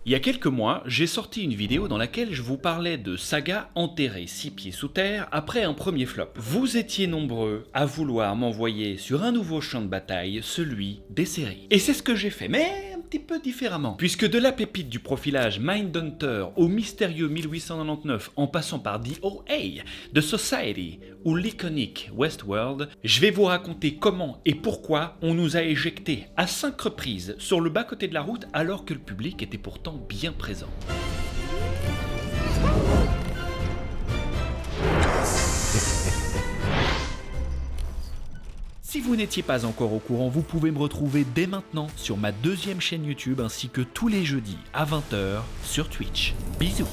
Il y a quelques mois, j'ai sorti une vidéo dans laquelle je vous parlais de sagas enterrées 6 pieds sous terre après un premier flop. Vous étiez nombreux à vouloir m'envoyer sur un nouveau champ de bataille, celui des séries. Et c'est ce que j'ai fait, mais un petit peu différemment. Puisque de la pépite du profilage Mindhunter au mystérieux 1899 en passant par The OA, The Society ou l'iconique Westworld, je vais vous raconter comment et pourquoi on nous a éjectés à 5 reprises sur le bas-côté de la route alors que le public était pourtant bien présent. Si vous n'étiez pas encore au courant, vous pouvez me retrouver dès maintenant sur ma deuxième chaîne YouTube ainsi que tous les jeudis à 20h sur Twitch. Bisous.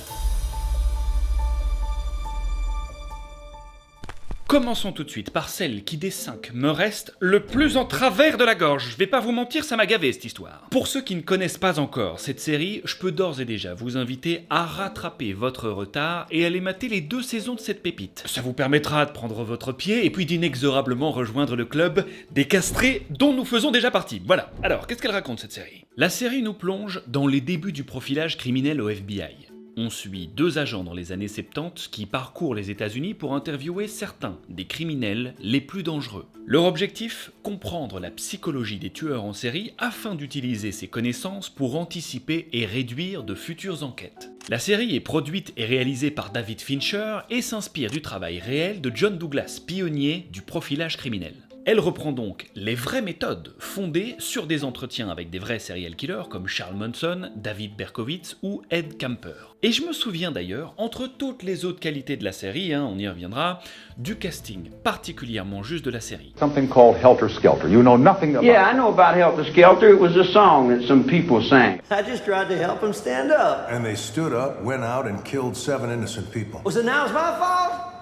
Commençons tout de suite par celle qui des 5 me reste le plus en travers de la gorge. Je vais pas vous mentir, ça m'a gavé cette histoire. Pour ceux qui ne connaissent pas encore cette série, je peux d'ores et déjà vous inviter à rattraper votre retard et aller mater les 2 saisons de cette pépite. Ça vous permettra de prendre votre pied et puis d'inexorablement rejoindre le club des castrés dont nous faisons déjà partie. Voilà. Alors, qu'est-ce qu'elle raconte cette série ? La série nous plonge dans les débuts du profilage criminel au FBI. On suit 2 agents dans les années 70 qui parcourent les États-Unis pour interviewer certains des criminels les plus dangereux. Leur objectif ? Comprendre la psychologie des tueurs en série afin d'utiliser ces connaissances pour anticiper et réduire de futures enquêtes. La série est produite et réalisée par David Fincher et s'inspire du travail réel de John Douglas, pionnier du profilage criminel. Elle reprend donc les vraies méthodes fondées sur des entretiens avec des vrais serial killers comme Charles Manson, David Berkowitz ou Ed Kemper. Et je me souviens d'ailleurs, entre toutes les autres qualités de la série, on y reviendra, du casting particulièrement juste de la série. Something called Helter Skelter. You know nothing about... Yeah, I know about Helter Skelter. It was a song that some people sang. I just tried to help them stand up. And they stood up, went out, and killed 7 innocent people. So now it's my fault?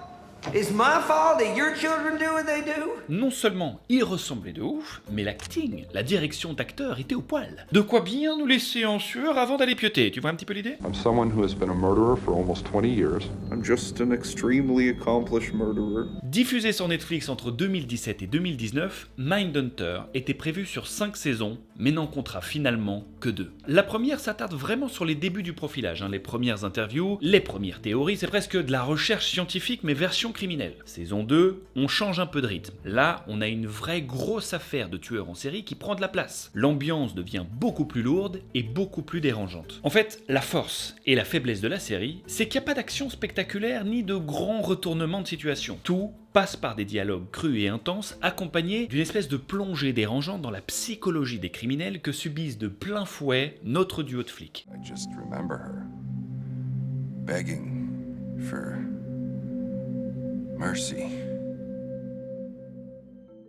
It's my fault that your children do what they do? Non seulement il ressemblait de ouf, mais l'acting, la direction d'acteur était au poil. De quoi bien nous laisser en sueur avant d'aller pioter, tu vois un petit peu l'idée ? I'm someone who has been a murderer for almost 20 years. I'm just an extremely accomplished murderer. Diffusé sur Netflix entre 2017 et 2019, Mindhunter était prévu sur 5 saisons, mais n'en comptera finalement que 2. La première s'attarde vraiment sur les débuts du profilage, les premières interviews, les premières théories, c'est presque de la recherche scientifique mais version criminelle. Saison 2, on change un peu de rythme. Là, on a une vraie grosse affaire de tueurs en série qui prend de la place. L'ambiance devient beaucoup plus lourde et beaucoup plus dérangeante. En fait, la force et la faiblesse de la série, c'est qu'il n'y a pas d'action spectaculaire ni de grands retournements de situation. Tout passe par des dialogues crus et intenses, accompagnés d'une espèce de plongée dérangeante dans la psychologie des criminels que subissent de plein fouet notre duo de flics. I just remember her begging for mercy.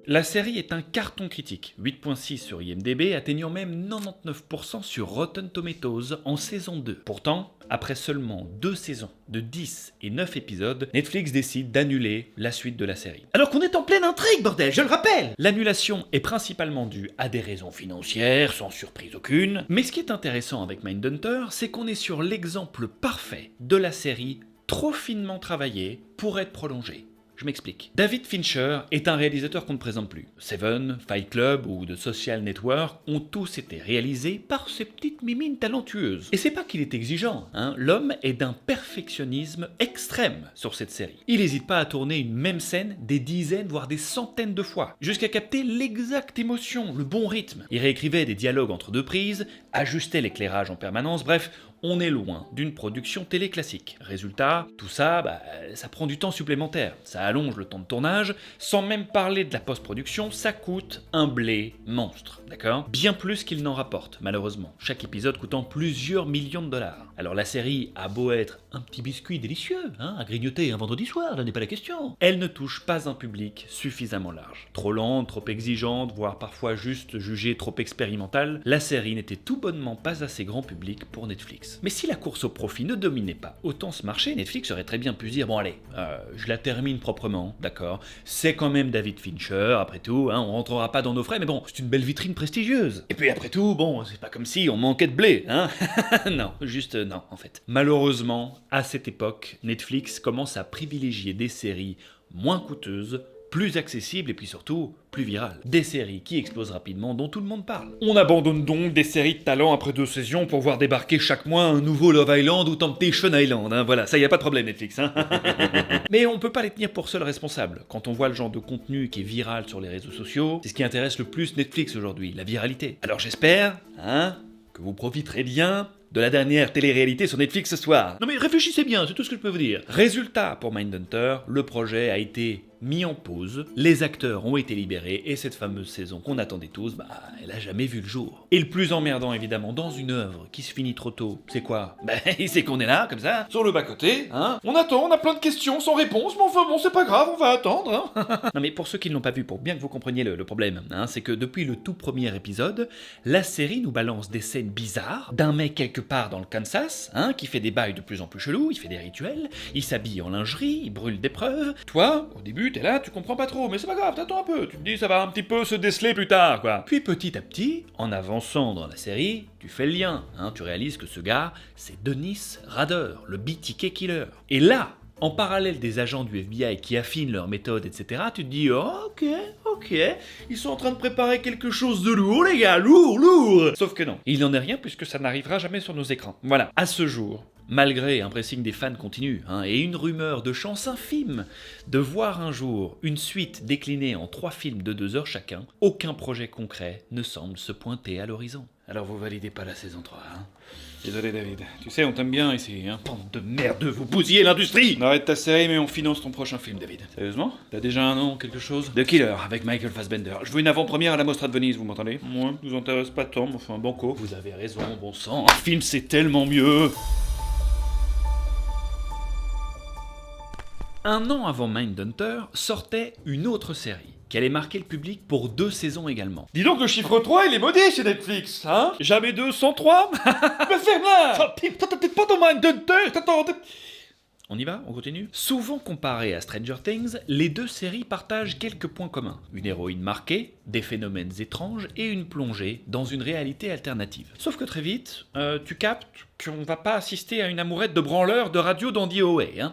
La série est un carton critique, 8.6 sur IMDb, atteignant même 99% sur Rotten Tomatoes en saison 2. Pourtant, après seulement 2 saisons de 10 et 9 épisodes, Netflix décide d'annuler la suite de la série. Alors qu'on est en pleine intrigue, bordel, je le rappelle! L'annulation est principalement due à des raisons financières, sans surprise aucune, mais ce qui est intéressant avec Mindhunter, c'est qu'on est sur l'exemple parfait de la série trop finement travaillée pour être prolongée. Je m'explique. David Fincher est un réalisateur qu'on ne présente plus. Seven, Fight Club ou The Social Network ont tous été réalisés par ces petites mimines talentueuses. Et c'est pas qu'il est exigeant, l'homme est d'un perfectionnisme extrême sur cette série. Il n'hésite pas à tourner une même scène des dizaines voire des centaines de fois, jusqu'à capter l'exacte émotion, le bon rythme. Il réécrivait des dialogues entre 2 prises, ajustait l'éclairage en permanence, bref, on est loin d'une production télé classique. Résultat, tout ça, ça prend du temps supplémentaire. Ça allonge le temps de tournage, sans même parler de la post-production, ça coûte un blé monstre, d'accord ? Bien plus qu'il n'en rapporte, malheureusement. Chaque épisode coûtant plusieurs millions de dollars. Alors la série a beau être un petit biscuit délicieux, à grignoter un vendredi soir, là n'est pas la question. Elle ne touche pas un public suffisamment large. Trop lente, trop exigeante, voire parfois juste jugée trop expérimentale, la série n'était tout bonnement pas assez grand public pour Netflix. Mais si la course au profit ne dominait pas autant ce marché, Netflix aurait très bien pu se dire bon allez, je la termine proprement, d'accord, c'est quand même David Fincher, après tout, on rentrera pas dans nos frais, mais bon, c'est une belle vitrine prestigieuse. Et puis après tout, bon, c'est pas comme si on manquait de blé, Non, juste non, en fait. Malheureusement, à cette époque, Netflix commence à privilégier des séries moins coûteuses, plus accessible et puis surtout plus virale. Des séries qui explosent rapidement, dont tout le monde parle. On abandonne donc des séries de talent après 2 saisons pour voir débarquer chaque mois un nouveau Love Island ou Temptation Island, hein, voilà, ça y a pas de problème Netflix, hein. Mais on peut pas les tenir pour seuls responsables. Quand on voit le genre de contenu qui est viral sur les réseaux sociaux, c'est ce qui intéresse le plus Netflix aujourd'hui, la viralité. Alors j'espère, hein, que vous profiterez bien de la dernière télé-réalité sur Netflix ce soir. Non mais réfléchissez bien, c'est tout ce que je peux vous dire. Résultat, pour Mindhunter, le projet a été mis en pause, les acteurs ont été libérés, et cette fameuse saison qu'on attendait tous, elle a jamais vu le jour. Et le plus emmerdant évidemment dans une œuvre qui se finit trop tôt, c'est quoi? C'est qu'on est là, comme ça, sur le bas-côté, hein. On attend, on a plein de questions sans réponse, mais enfin bon, c'est pas grave, on va attendre, hein. Non mais pour ceux qui ne l'ont pas vu, pour bien que vous compreniez le problème, hein, c'est que depuis le tout premier épisode, la série nous balance des scènes bizarres, d'un mec quelque part dans le Kansas, hein, qui fait des bails de plus en plus chelous, il fait des rituels, il s'habille en lingerie, il brûle des preuves. Toi, au début, t'es là, tu comprends pas trop, mais c'est pas grave, t'attends un peu, tu te dis ça va un petit peu se déceler plus tard, quoi. Puis petit à petit, en avançant dans la série, tu fais le lien, hein, tu réalises que ce gars, c'est Dennis Rader, le BTK killer. Et là, en parallèle des agents du FBI qui affinent leurs méthodes, etc., tu te dis oh, ok, ils sont en train de préparer quelque chose de lourd, les gars, lourd. Sauf que non, il n'en est rien puisque ça n'arrivera jamais sur nos écrans. Voilà, à ce jour, malgré un pressing des fans continu, hein, et une rumeur de chance infime de voir un jour une suite déclinée en 3 films de 2 heures chacun, aucun projet concret ne semble se pointer à l'horizon. Alors vous validez pas la saison 3, hein? Désolé David, tu sais on t'aime bien ici, hein. Bande de merde, vous bousillez l'industrie. Arrête ta série mais on finance ton prochain film David. Sérieusement? T'as déjà un nom, quelque chose? The Killer avec Michael Fassbender. Je veux une avant-première à la Mostra de Venise, vous m'entendez? Moi, vous intéresse pas tant, mais enfin banco. Vous avez raison, bon sang, un film c'est tellement mieux. Un an avant Mindhunter sortait une autre série qui allait marquer le public pour 2 saisons également. Dis donc le chiffre 3 il est maudit chez Netflix, hein? Jamais 2 sans 3. Me ferme-la. T'es pas dans Mindhunter. On y va? On continue? Souvent comparées à Stranger Things, les 2 séries partagent quelques points communs. Une héroïne marquée, des phénomènes étranges et une plongée dans une réalité alternative. Sauf que très vite, tu captes qu'on va pas assister à une amourette de branleur de radio dans DOA, hein?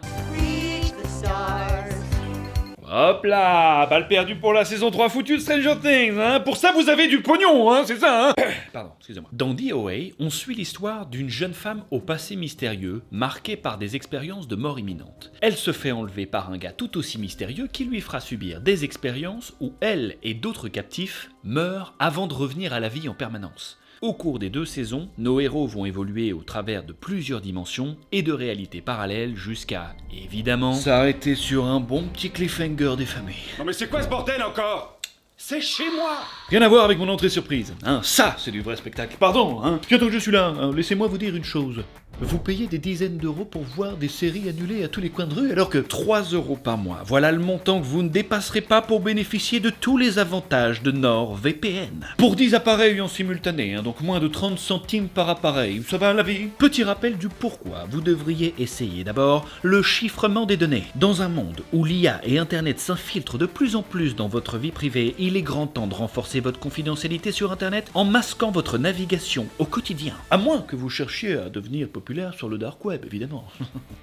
Hop là, balle perdue pour la saison 3 foutue de Stranger Things, hein. Pour ça vous avez du pognon, hein, c'est ça, hein. Pardon, excusez-moi. Dans DOA, on suit l'histoire d'une jeune femme au passé mystérieux, marquée par des expériences de mort imminente. Elle se fait enlever par un gars tout aussi mystérieux qui lui fera subir des expériences où elle et d'autres captifs meurent avant de revenir à la vie en permanence. Au cours des 2 saisons, nos héros vont évoluer au travers de plusieurs dimensions et de réalités parallèles jusqu'à, évidemment, s'arrêter sur un bon petit cliffhanger défamé. Non mais c'est quoi ce bordel encore? C'est chez moi! Rien à voir avec mon entrée surprise, hein, ça c'est du vrai spectacle. Pardon, hein, bientôt que je suis là, hein, laissez-moi vous dire une chose. Vous payez des dizaines d'euros pour voir des séries annulées à tous les coins de rue alors que 3 € par mois, voilà le montant que vous ne dépasserez pas pour bénéficier de tous les avantages de NordVPN. Pour 10 appareils en simultané, hein, donc moins de 30 centimes par appareil, ça va à la vie? Petit rappel du pourquoi vous devriez essayer d'abord le chiffrement des données. Dans un monde où l'IA et Internet s'infiltrent de plus en plus dans votre vie privée, il est grand temps de renforcer votre confidentialité sur Internet en masquant votre navigation au quotidien. À moins que vous cherchiez à devenir populaire sur le dark web, évidemment.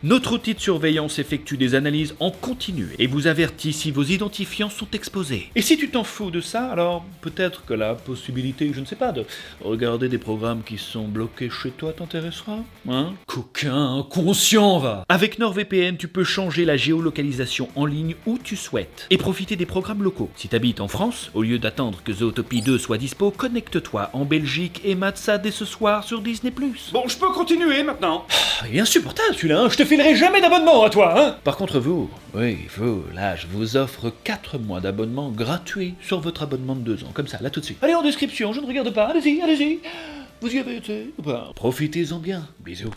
Notre outil de surveillance effectue des analyses en continu et vous avertit si vos identifiants sont exposés. Et si tu t'en fous de ça, alors peut-être que la possibilité, je ne sais pas, de regarder des programmes qui sont bloqués chez toi t'intéressera, hein? Coquin inconscient, va! Avec NordVPN, tu peux changer la géolocalisation en ligne où tu souhaites et profiter des programmes locaux. Si t'habites en France, au lieu d'attendre que Zootopie 2 soit dispo, connecte-toi en Belgique et mate ça dès ce soir sur Disney+. Bon, je peux continuer maintenant? Il est insupportable celui-là, hein. Je te filerai jamais d'abonnement à toi, hein. Par contre vous, là je vous offre 4 mois d'abonnement gratuit sur votre abonnement de 2 ans, comme ça, là tout de suite. Allez en description, je ne regarde pas, allez-y, vous y avez été ou pas? Profitez-en bien, bisous.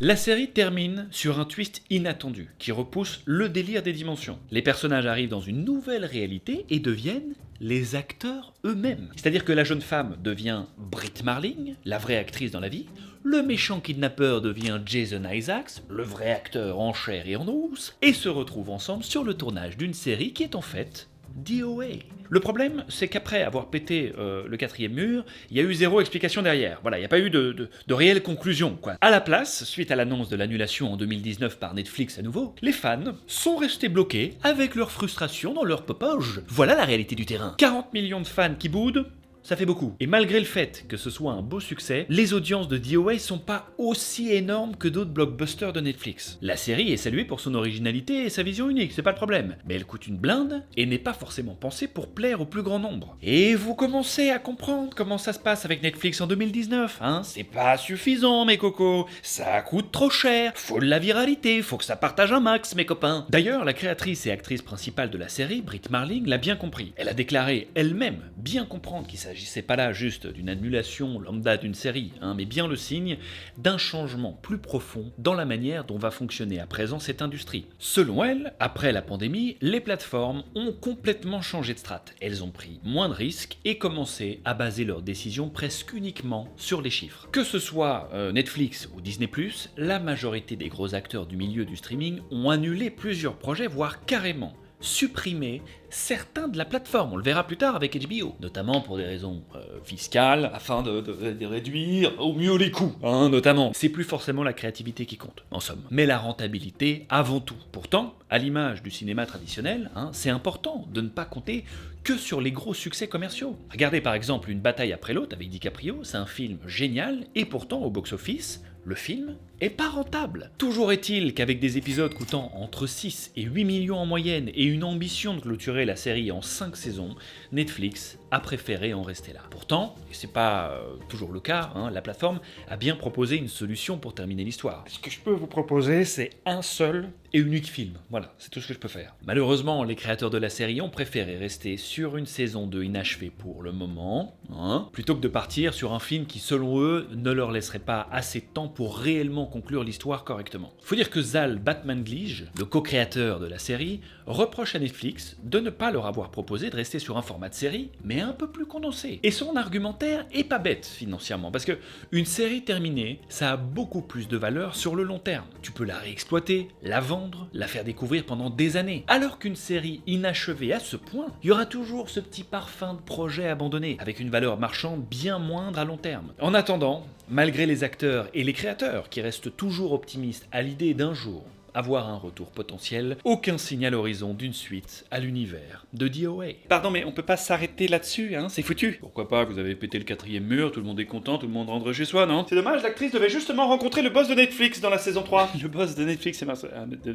La série termine sur un twist inattendu qui repousse le délire des dimensions. Les personnages arrivent dans une nouvelle réalité et deviennent les acteurs eux-mêmes. C'est-à-dire que la jeune femme devient Brit Marling, la vraie actrice dans la vie, le méchant kidnappeur devient Jason Isaacs, le vrai acteur en chair et en os, et se retrouvent ensemble sur le tournage d'une série qui est en fait DOA. Le problème, c'est qu'après avoir pété le 4e mur, il y a eu zéro explication derrière. Voilà, il n'y a pas eu de réelle conclusion, quoi. À la place, suite à l'annonce de l'annulation en 2019 par Netflix à nouveau, les fans sont restés bloqués avec leur frustration dans leur popoge. Voilà la réalité du terrain. 40 millions de fans qui boudent, ça fait beaucoup. Et malgré le fait que ce soit un beau succès, les audiences de DOA sont pas aussi énormes que d'autres blockbusters de Netflix. La série est saluée pour son originalité et sa vision unique, c'est pas le problème. Mais elle coûte une blinde et n'est pas forcément pensée pour plaire au plus grand nombre. Et vous commencez à comprendre comment ça se passe avec Netflix en 2019, hein. C'est pas suffisant, mes cocos. Ça coûte trop cher. Faut de la viralité, faut que ça partage un max, mes copains. D'ailleurs, la créatrice et actrice principale de la série, Brit Marling, l'a bien compris. Elle a déclaré elle-même bien comprendre qu'il s'agissait pas là juste d'une annulation lambda d'une série, hein, mais bien le signe d'un changement plus profond dans la manière dont va fonctionner à présent cette industrie. Selon elle, après la pandémie, les plateformes ont complètement changé de strate. Elles ont pris moins de risques et commencé à baser leurs décisions presque uniquement sur les chiffres. Que ce soit Netflix ou Disney+, la majorité des gros acteurs du milieu du streaming ont annulé plusieurs projets, voire carrément supprimer certains de la plateforme, on le verra plus tard avec HBO, notamment pour des raisons fiscales, afin de réduire au mieux les coûts, hein, notamment. C'est plus forcément la créativité qui compte, en somme, mais la rentabilité avant tout. Pourtant, à l'image du cinéma traditionnel, hein, c'est important de ne pas compter que sur les gros succès commerciaux. Regardez par exemple Une bataille après l'autre avec DiCaprio, c'est un film génial, et pourtant au box-office, le film est pas rentable. Toujours est-il qu'avec des épisodes coûtant entre 6 et 8 millions en moyenne et une ambition de clôturer la série en 5 saisons, Netflix a préféré en rester là. Pourtant, et c'est pas toujours le cas, hein, la plateforme a bien proposé une solution pour terminer l'histoire. Ce que je peux vous proposer, c'est un seul et unique film. Voilà, c'est tout ce que je peux faire. Malheureusement, les créateurs de la série ont préféré rester sur une saison 2 inachevée pour le moment, hein, plutôt que de partir sur un film qui, selon eux, ne leur laisserait pas assez de temps pour réellement conclure l'histoire correctement. Faut dire que Zal Batman-Glige, le co-créateur de la série, reproche à Netflix de ne pas leur avoir proposé de rester sur un format de série, mais un peu plus condensé. Et son argumentaire est pas bête financièrement, parce que une série terminée, ça a beaucoup plus de valeur sur le long terme. Tu peux la réexploiter, la vendre, la faire découvrir pendant des années. Alors qu'une série inachevée à ce point, il y aura toujours ce petit parfum de projet abandonné, avec une valeur marchande bien moindre à long terme. En attendant, malgré les acteurs et les créateurs qui restent toujours optimistes à l'idée d'un jour avoir un retour potentiel, aucun signe à l'horizon d'une suite à l'univers de DOA. Pardon, mais on peut pas s'arrêter là-dessus, hein, c'est foutu. Pourquoi pas, vous avez pété le 4e mur, tout le monde est content, tout le monde rentre chez soi, non? C'est dommage, l'actrice devait justement rencontrer le boss de Netflix dans la saison 3. Le boss de Netflix, c'est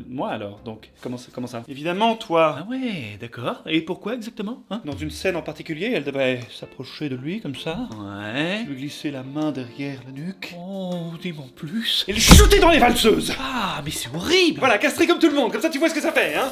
moi alors, donc, comment ça? Évidemment, toi. Ah ouais, d'accord, et pourquoi exactement, hein? Dans une scène en particulier, elle devait s'approcher de lui comme ça. Ouais. Lui glisser la main derrière la nuque. Oh, dis-moi plus. Et le shooter dans les valseuses. Ah, mais c'est horrible. Voilà, castré comme tout le monde, comme ça tu vois ce que ça fait, hein.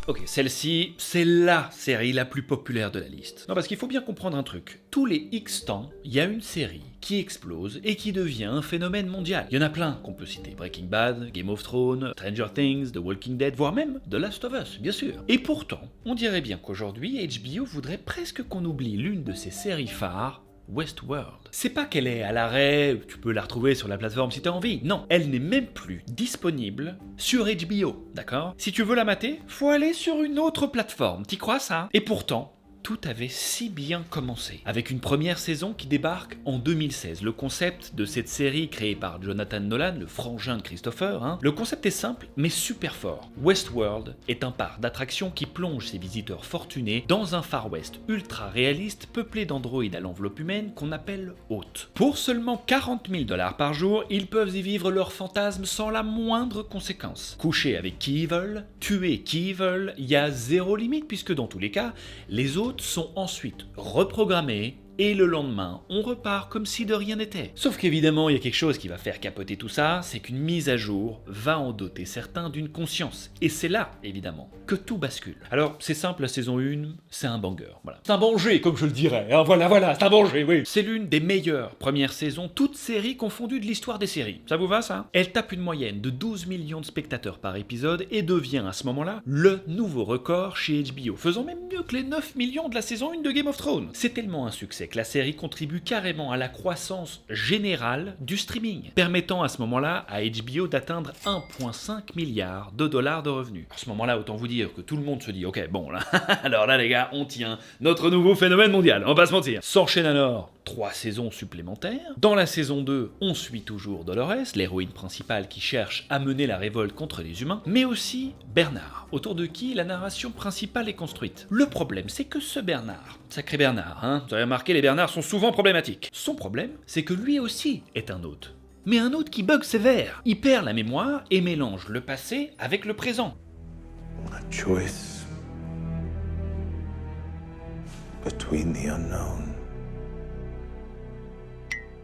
Ok, celle-ci, c'est LA série la plus populaire de la liste. Non, parce qu'il faut bien comprendre un truc. Tous les X temps, il y a une série qui explose et qui devient un phénomène mondial. Il y en a plein qu'on peut citer. Breaking Bad, Game of Thrones, Stranger Things, The Walking Dead, voire même The Last of Us, bien sûr. Et pourtant, on dirait bien qu'aujourd'hui, HBO voudrait presque qu'on oublie l'une de ses séries phares, Westworld. C'est pas qu'elle est à l'arrêt, tu peux la retrouver sur la plateforme si t'as envie. Non, elle n'est même plus disponible sur HBO, d'accord? Si tu veux la mater, faut aller sur une autre plateforme, t'y crois ça? Et pourtant, tout avait si bien commencé, avec une première saison qui débarque en 2016. Le concept de cette série créée par Jonathan Nolan, le frangin de Christopher, hein, le concept est simple mais super fort. Westworld est un parc d'attractions qui plonge ses visiteurs fortunés dans un Far West ultra réaliste peuplé d'androïdes à l'enveloppe humaine qu'on appelle hôtes. Pour seulement 40 000 $ par jour, ils peuvent y vivre leurs fantasmes sans la moindre conséquence. Coucher avec qui ils veulent, tuer qui ils veulent, il y a zéro limite puisque dans tous les cas, les hôtes sont ensuite reprogrammés et le lendemain, on repart comme si de rien n'était. Sauf qu'évidemment, il y a quelque chose qui va faire capoter tout ça, c'est qu'une mise à jour va en doter certains d'une conscience. Et c'est là, évidemment, que tout bascule. Alors, c'est simple, la saison 1, c'est un banger, voilà. C'est un banger, comme je le dirais, hein, voilà, c'est un banger, oui. C'est l'une des meilleures premières saisons, toutes séries confondues de l'histoire des séries. Ça vous va, ça? Elle tape une moyenne de 12 millions de spectateurs par épisode et devient à ce moment-là le nouveau record chez HBO, faisant même mieux que les 9 millions de la saison 1 de Game of Thrones. C'est tellement un succès que la série contribue carrément à la croissance générale du streaming, permettant à ce moment-là à HBO d'atteindre 1,5 milliard de dollars de revenus. À ce moment-là, autant vous dire que tout le monde se dit, ok, bon là, alors là les gars, on tient notre nouveau phénomène mondial, on va pas se mentir. S'enchaîne alors 3 saisons supplémentaires. Dans la saison 2, on suit toujours Dolores, l'héroïne principale qui cherche à mener la révolte contre les humains, mais aussi Bernard, autour de qui la narration principale est construite. Le problème, c'est que ce Bernard, sacré Bernard, hein, vous avez remarqué, les Bernards sont souvent problématiques. Son problème, c'est que lui aussi est un hôte. Mais un hôte qui bug sévère. Il perd la mémoire et mélange le passé avec le présent. A choice between the unknown.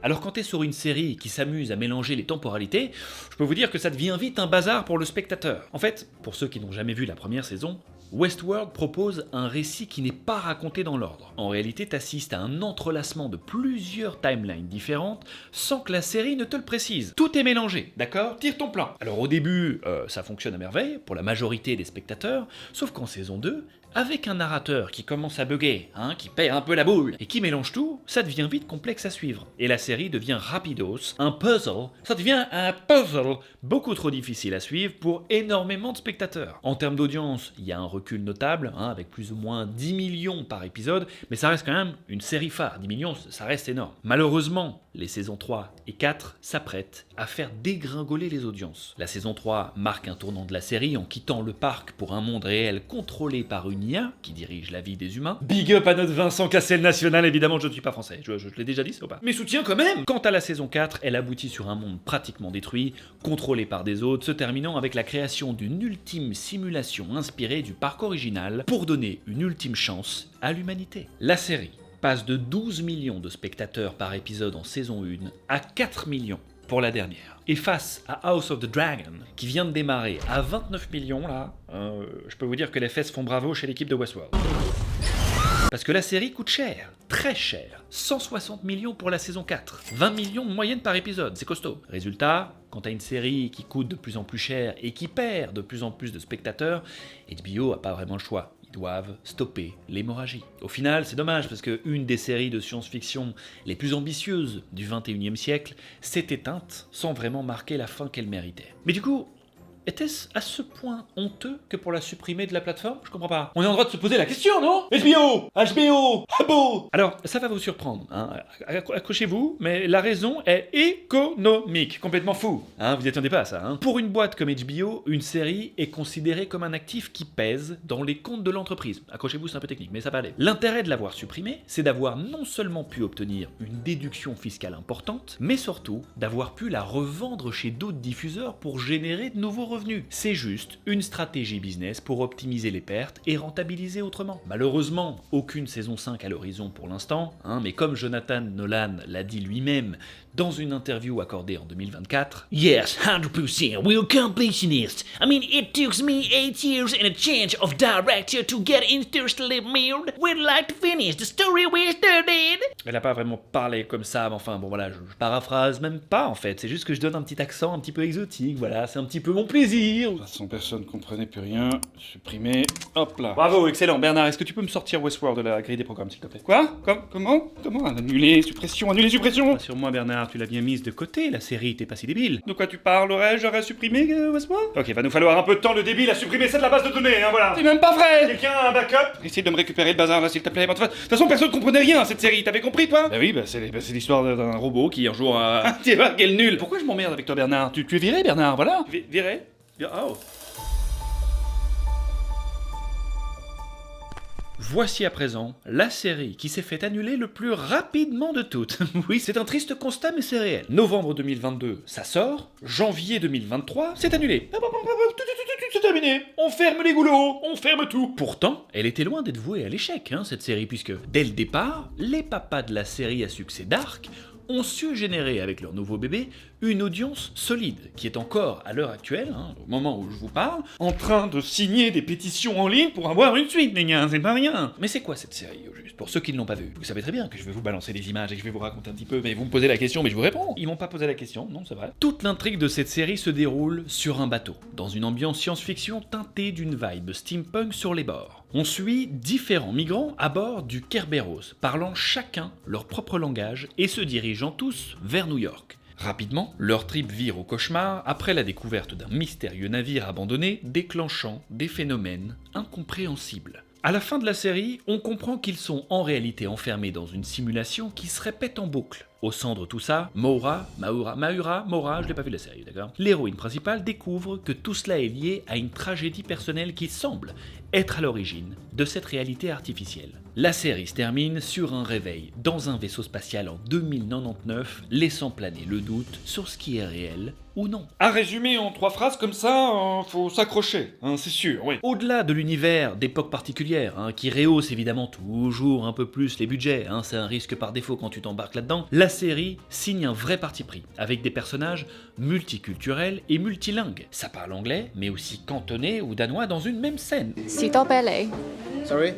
Alors quand t'es sur une série qui s'amuse à mélanger les temporalités, je peux vous dire que ça devient vite un bazar pour le spectateur. En fait, pour ceux qui n'ont jamais vu la première saison, Westworld propose un récit qui n'est pas raconté dans l'ordre. En réalité, t'assistes à un entrelacement de plusieurs timelines différentes sans que la série ne te le précise. Tout est mélangé, d'accord? Tire ton plan. Alors au début, ça fonctionne à merveille pour la majorité des spectateurs, sauf qu'en saison 2, avec un narrateur qui commence à bugger, qui perd un peu la boule, et qui mélange tout, ça devient vite complexe à suivre. Et la série devient rapidos, un puzzle, ça devient un puzzle beaucoup trop difficile à suivre pour énormément de spectateurs. En termes d'audience, il y a un recul notable, avec plus ou moins 10 millions par épisode, mais ça reste quand même une série phare. 10 millions, ça reste énorme. Malheureusement, les saisons 3 et 4 s'apprêtent à faire dégringoler les audiences. La saison 3 marque un tournant de la série en quittant le parc pour un monde réel contrôlé par une IA qui dirige la vie des humains. Big up à notre Vincent Cassel national, évidemment je ne suis pas français, je l'ai déjà dit, c'est ou pas? Mais soutien quand même. Quant à la saison 4, elle aboutit sur un monde pratiquement détruit, contrôlé par des autres, se terminant avec la création d'une ultime simulation inspirée du parc original pour donner une ultime chance à l'humanité. La série passe de 12 millions de spectateurs par épisode en saison 1 à 4 millions pour la dernière. Et face à House of the Dragon, qui vient de démarrer à 29 millions là, je peux vous dire que les fesses font bravo chez l'équipe de Westworld. Parce que la série coûte cher, très cher. 160 millions pour la saison 4, 20 millions de moyenne par épisode, c'est costaud. Résultat, quand t'as une série qui coûte de plus en plus cher et qui perd de plus en plus de spectateurs, HBO a pas vraiment le choix. Ils doivent stopper l'hémorragie. Au final, c'est dommage parce que une des séries de science-fiction les plus ambitieuses du 21e siècle s'est éteinte sans vraiment marquer la fin qu'elle méritait. Mais du coup, était-ce à ce point honteux que pour la supprimer de la plateforme? Je comprends pas. On est en droit de se poser la question, non? HBO, Abo. Alors, ça va vous surprendre, accrochez-vous, mais la raison est économique, complètement fou. Vous y attendez pas à ça, Pour une boîte comme HBO, une série est considérée comme un actif qui pèse dans les comptes de l'entreprise. Accrochez-vous, c'est un peu technique, mais ça va aller. L'intérêt de l'avoir supprimée, c'est d'avoir non seulement pu obtenir une déduction fiscale importante, mais surtout d'avoir pu la revendre chez d'autres diffuseurs pour générer de nouveaux revenus. C'est juste une stratégie business pour optimiser les pertes et rentabiliser autrement. Malheureusement, aucune saison 5 à l'horizon pour l'instant, mais comme Jonathan Nolan l'a dit lui-même dans une interview accordée en 2024, Yes, 100%, we're completionists. I mean, it took me 8 years and a change of director to get Interstellar made. We'd like to finish the story we started. Elle a pas vraiment parlé comme ça, mais enfin bon voilà, je paraphrase même pas en fait, c'est juste que je donne un petit accent un petit peu exotique, voilà, c'est un petit peu mon plaisir. De toute façon, personne comprenait plus rien. Supprimer. Hop là. Bravo, excellent. Bernard, est-ce que tu peux me sortir Westworld de la grille des programmes, s'il te plaît? Quoi? Comment? Annuler, suppression. Rassure-moi Bernard, tu l'as bien mise de côté, la série, t'es pas si débile. De quoi tu parles? J'aurais supprimé Westworld? Ok, va nous falloir un peu de temps, le débile, à supprimer ça de la base de données, voilà. C'est même pas vrai! Quelqu'un a un backup? Essaye de me récupérer le bazar là, s'il te plaît. De toute façon, personne comprenait rien à cette série, t'avais compris, toi? Bah oui, c'est l'histoire d'un robot qui un jour a... Tu vois, quel nul! Pourquoi je m'emmerde avec toi, Bernard? Tu es viré, Bernard, voilà. Viré? Oh. Voici à présent la série qui s'est fait annuler le plus rapidement de toutes. Oui, c'est un triste constat, mais c'est réel. Novembre 2022, ça sort. Janvier 2023, c'est annulé. C'est terminé. On ferme les goulots, on ferme tout. Pourtant, elle était loin d'être vouée à l'échec, cette série, puisque dès le départ, les papas de la série à succès Dark ont su générer avec leur nouveau bébé une audience solide, qui est encore, à l'heure actuelle, au moment où je vous parle, en train de signer des pétitions en ligne pour avoir une suite, les gars, c'est pas rien. Mais c'est quoi cette série, au juste, pour ceux qui ne l'ont pas vue? Vous savez très bien que je vais vous balancer des images et que je vais vous raconter un petit peu, mais vous me posez la question, mais je vous réponds. Ils m'ont pas posé la question, non, c'est vrai. Toute l'intrigue de cette série se déroule sur un bateau, dans une ambiance science-fiction teintée d'une vibe steampunk sur les bords. On suit différents migrants à bord du Kerberos, parlant chacun leur propre langage et se dirigeant tous vers New York. Rapidement, leur trip vire au cauchemar après la découverte d'un mystérieux navire abandonné déclenchant des phénomènes incompréhensibles. À la fin de la série, on comprend qu'ils sont en réalité enfermés dans une simulation qui se répète en boucle. Au centre de tout ça, Maura, je l'ai pas vu la série, d'accord ? L'héroïne principale découvre que tout cela est lié à une tragédie personnelle qui semble être à l'origine de cette réalité artificielle. La série se termine sur un réveil dans un vaisseau spatial en 2099, laissant planer le doute sur ce qui est réel ou non. À résumer en 3 phrases comme ça, faut s'accrocher, hein, c'est sûr, oui. Au-delà de l'univers d'époque particulière, qui rehausse évidemment toujours un peu plus les budgets, c'est un risque par défaut quand tu t'embarques là-dedans, la série signe un vrai parti pris, avec des personnages multiculturels et multilingues. Ça parle anglais, mais aussi cantonais ou danois dans une même scène. Sorry?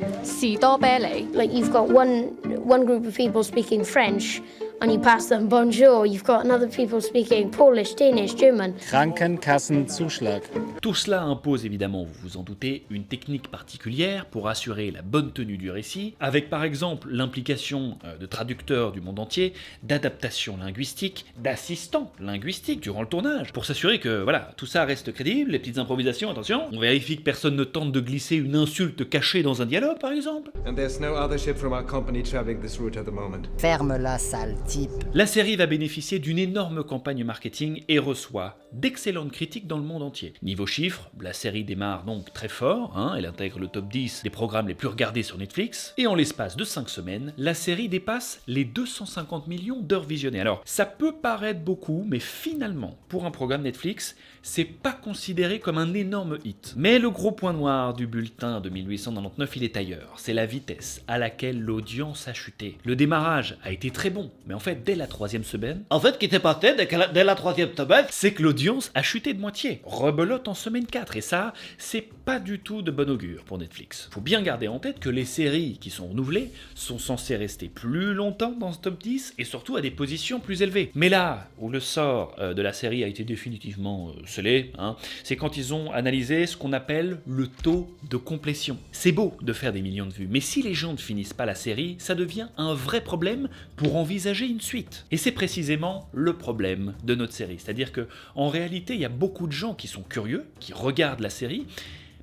Like you've got one group of people speaking French and you pass them bonjour, you've got another people speaking Polish, Danish, German. Krankenkassenzuschlag. Tout cela impose évidemment, vous vous en doutez, une technique particulière pour assurer la bonne tenue du récit, avec par exemple l'implication de traducteurs du monde entier, d'adaptation linguistique, d'assistants linguistiques durant le tournage, pour s'assurer que voilà, tout ça reste crédible, les petites improvisations, attention, on vérifie que personne ne tente de glisser une insulte cachée dans un dialogue par exemple. And there's no other ship from our company traveling this route at the moment. Ferme-la, sale type. La série va bénéficier d'une énorme campagne marketing et reçoit d'excellentes critiques dans le monde entier. Niveau chiffres, la série démarre donc très fort, elle intègre le top 10 des programmes les plus regardés sur Netflix, et en l'espace de 5 semaines, la série dépasse les 250 millions d'heures visionnées. Alors, ça peut paraître beaucoup, mais finalement, pour un programme Netflix, c'est pas considéré comme un énorme hit. Mais le gros point noir du bulletin de 1899, il est ailleurs. C'est la vitesse à laquelle l'audience a chuté. Le démarrage a été très bon, mais en fait, dès la 3e semaine... En fait, ce qui s'est passé dès la 3e semaine, c'est que l'audience a chuté de moitié. Rebelote en semaine 4, et ça, c'est pas du tout de bon augure pour Netflix. Faut bien garder en tête que les séries qui sont renouvelées sont censées rester plus longtemps dans ce top 10, et surtout à des positions plus élevées. Mais là, où le sort de la série a été définitivement scellé, c'est quand ils ont analysé ce qu'on appelle le taux de complétion. C'est beau de faire des millions de vues, mais si les gens ne finissent pas la série, ça devient un vrai problème pour envisager une suite. Et c'est précisément le problème de notre série. C'est-à-dire que en réalité, il y a beaucoup de gens qui sont curieux, qui regardent la série,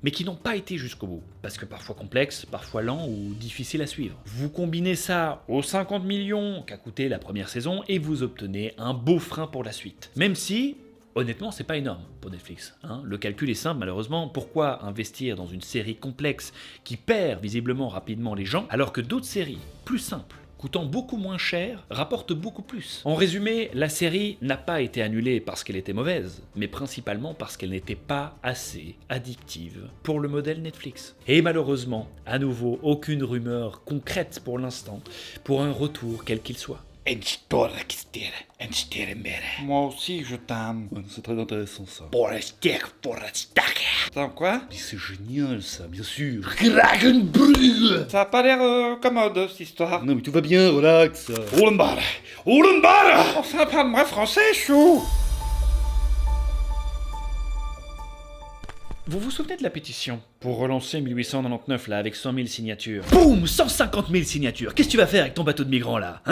mais qui n'ont pas été jusqu'au bout, parce que parfois complexe, parfois lent ou difficile à suivre. Vous combinez ça aux 50 millions qu'a coûté la première saison, et vous obtenez un beau frein pour la suite. Même si... honnêtement, c'est pas énorme pour Netflix. Le calcul est simple, malheureusement. Pourquoi investir dans une série complexe qui perd visiblement rapidement les gens, alors que d'autres séries plus simples, coûtant beaucoup moins cher, rapportent beaucoup plus. En résumé, la série n'a pas été annulée parce qu'elle était mauvaise, mais principalement parce qu'elle n'était pas assez addictive pour le modèle Netflix. Et malheureusement, à nouveau, aucune rumeur concrète pour l'instant pour un retour quel qu'il soit. Moi aussi, je t'aime. C'est très intéressant ça. Attends, quoi? C'est génial ça, bien sûr. Ça a pas l'air commode, cette histoire. Non mais tout va bien, relax. Enfin, parle-moi français, chou. Vous vous souvenez de la pétition pour relancer 1899 là avec 100 000 signatures? Boum, 150 000 signatures. Qu'est-ce que tu vas faire avec ton bateau de migrants là,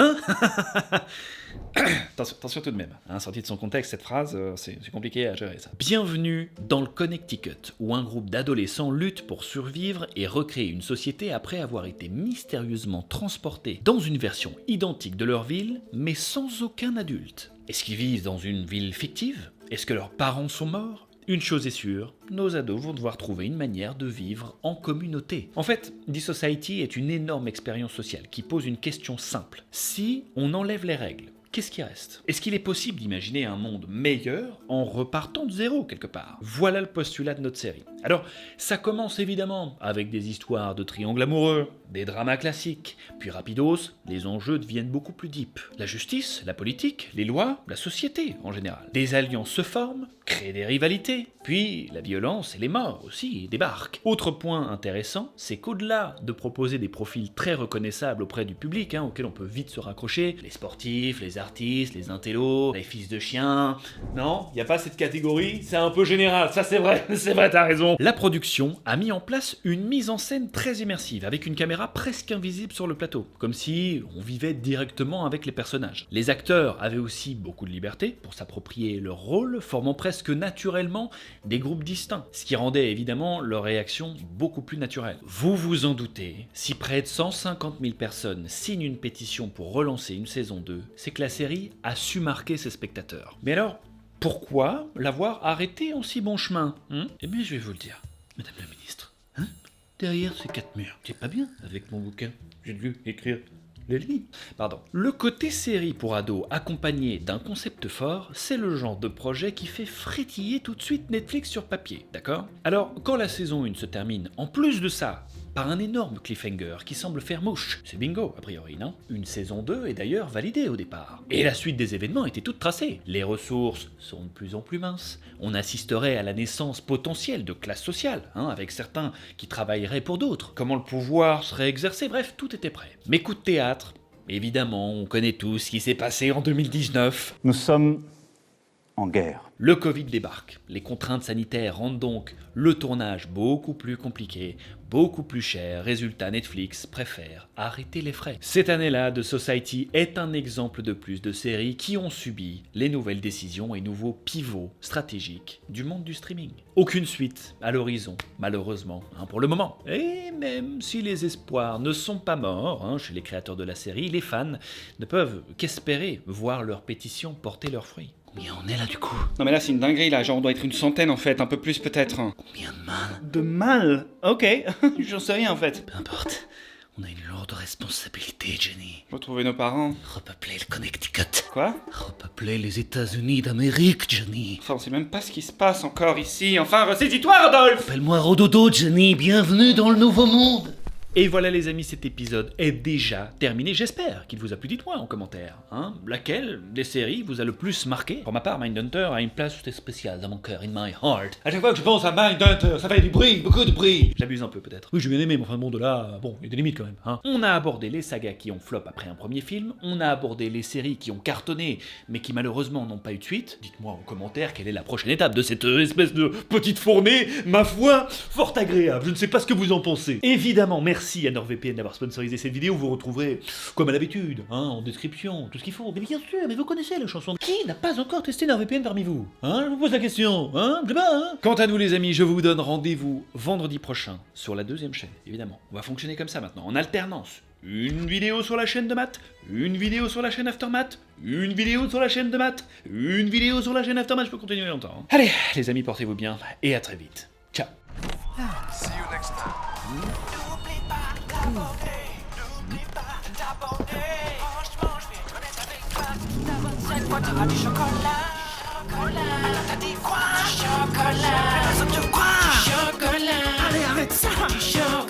Attention tout de même, sorti de son contexte, cette phrase, c'est compliqué à gérer ça. Bienvenue dans le Connecticut, où un groupe d'adolescents lutte pour survivre et recréer une société après avoir été mystérieusement transportés dans une version identique de leur ville, mais sans aucun adulte. Est-ce qu'ils vivent dans une ville fictive? Est-ce que leurs parents sont morts? Une chose est sûre, nos ados vont devoir trouver une manière de vivre en communauté. En fait, D-Society est une énorme expérience sociale qui pose une question simple. Si on enlève les règles, qu'est-ce qui reste? Est-ce qu'il est possible d'imaginer un monde meilleur en repartant de zéro quelque part? Voilà le postulat de notre série. Alors, ça commence évidemment avec des histoires de triangles amoureux, des dramas classiques, puis rapidos, les enjeux deviennent beaucoup plus deep. La justice, la politique, les lois, la société en général. Des alliances se forment, créent des rivalités, puis la violence et les morts aussi débarquent. Autre point intéressant, c'est qu'au-delà de proposer des profils très reconnaissables auprès du public, auxquels on peut vite se raccrocher, les sportifs, les artistes, les intellos, les fils de chiens... Non, il n'y a pas cette catégorie, c'est un peu général, ça c'est vrai, t'as raison. bon. La production a mis en place une mise en scène très immersive, avec une caméra presque invisible sur le plateau, comme si on vivait directement avec les personnages. Les acteurs avaient aussi beaucoup de liberté pour s'approprier leur rôle, formant presque naturellement des groupes distincts, ce qui rendait évidemment leur réaction beaucoup plus naturelle. Vous vous en doutez, si près de 150 000 personnes signent une pétition pour relancer une saison 2, c'est que la série a su marquer ses spectateurs. Mais alors, pourquoi l'avoir arrêté en si bon chemin Eh bien, je vais vous le dire, Madame la Ministre. Derrière ces 4 murs, c'est pas bien avec mon bouquin. J'ai dû écrire les lignes. Pardon. Le côté série pour ados accompagné d'un concept fort, c'est le genre de projet qui fait frétiller tout de suite Netflix sur papier, d'accord ? Alors, quand la saison 1 se termine, en plus de ça, par un énorme cliffhanger qui semble faire mouche. C'est bingo, a priori, non ? Une saison 2 est d'ailleurs validée au départ. Et la suite des événements était toute tracée. Les ressources sont de plus en plus minces. On assisterait à la naissance potentielle de classes sociales, avec certains qui travailleraient pour d'autres. Comment le pouvoir serait exercé, bref, tout était prêt. Mais coup de théâtre, évidemment, on connaît tous ce qui s'est passé en 2019. Nous sommes en guerre. Le Covid débarque. Les contraintes sanitaires rendent donc le tournage beaucoup plus compliqué, beaucoup plus cher. Résultat, Netflix préfère arrêter les frais. Cette année-là, The Society est un exemple de plus de séries qui ont subi les nouvelles décisions et nouveaux pivots stratégiques du monde du streaming. Aucune suite à l'horizon, malheureusement, pour le moment. Et même si les espoirs ne sont pas morts chez les créateurs de la série, les fans ne peuvent qu'espérer voir leur pétition porter leurs fruits. Combien on est là du coup ? Non mais là c'est une dinguerie là, genre on doit être une centaine en fait, un peu plus peut-être. Combien de mal ? De mal ? Ok, j'en sais rien en fait. Peu importe, on a une lourde responsabilité, Jenny. Retrouver nos parents. Repeupler le Connecticut. Quoi ? Repeupler les États-Unis d'Amérique, Jenny. Enfin on sait même pas ce qui se passe encore ici, enfin ressaisis-toi Rodolphe ! Appelle-moi Rododo, Jenny, bienvenue dans le nouveau monde. Et voilà les amis, cet épisode est déjà terminé. J'espère qu'il vous a plu. Dites-moi en commentaire, laquelle des séries vous a le plus marqué ? Pour ma part, Mindhunter a une place spéciale dans mon cœur, in my heart. À chaque fois que je pense à Mindhunter, ça fait du bruit, beaucoup de bruit. J'abuse un peu peut-être. Oui, j'ai bien aimé, mais enfin bon, de là, bon, il y a des limites quand même. On a abordé les sagas qui ont flop après un premier film. On a abordé les séries qui ont cartonné, mais qui malheureusement n'ont pas eu de suite. Dites-moi en commentaire quelle est la prochaine étape de cette espèce de petite fournée, ma foi, fort agréable. Je ne sais pas ce que vous en pensez. Évidemment, merci à NordVPN d'avoir sponsorisé cette vidéo. Vous retrouverez, comme à l'habitude, en description, tout ce qu'il faut. Mais bien sûr, mais vous connaissez la chanson. Qui n'a pas encore testé NordVPN parmi vous ? Je vous pose la question, je sais pas, Quant à nous les amis, je vous donne rendez-vous vendredi prochain sur la 2e chaîne, évidemment. On va fonctionner comme ça maintenant, en alternance. Une vidéo sur la chaîne de Matt, une vidéo sur la chaîne Aftermath, une vidéo sur la chaîne de Matt, une vidéo sur la chaîne Aftermath. Je peux continuer longtemps. Allez, les amis, portez-vous bien et à très vite. Ciao. See you next time. Du chocolat, t'as dit quoi? Du chocolat, allez arrête ça! Du chocolat.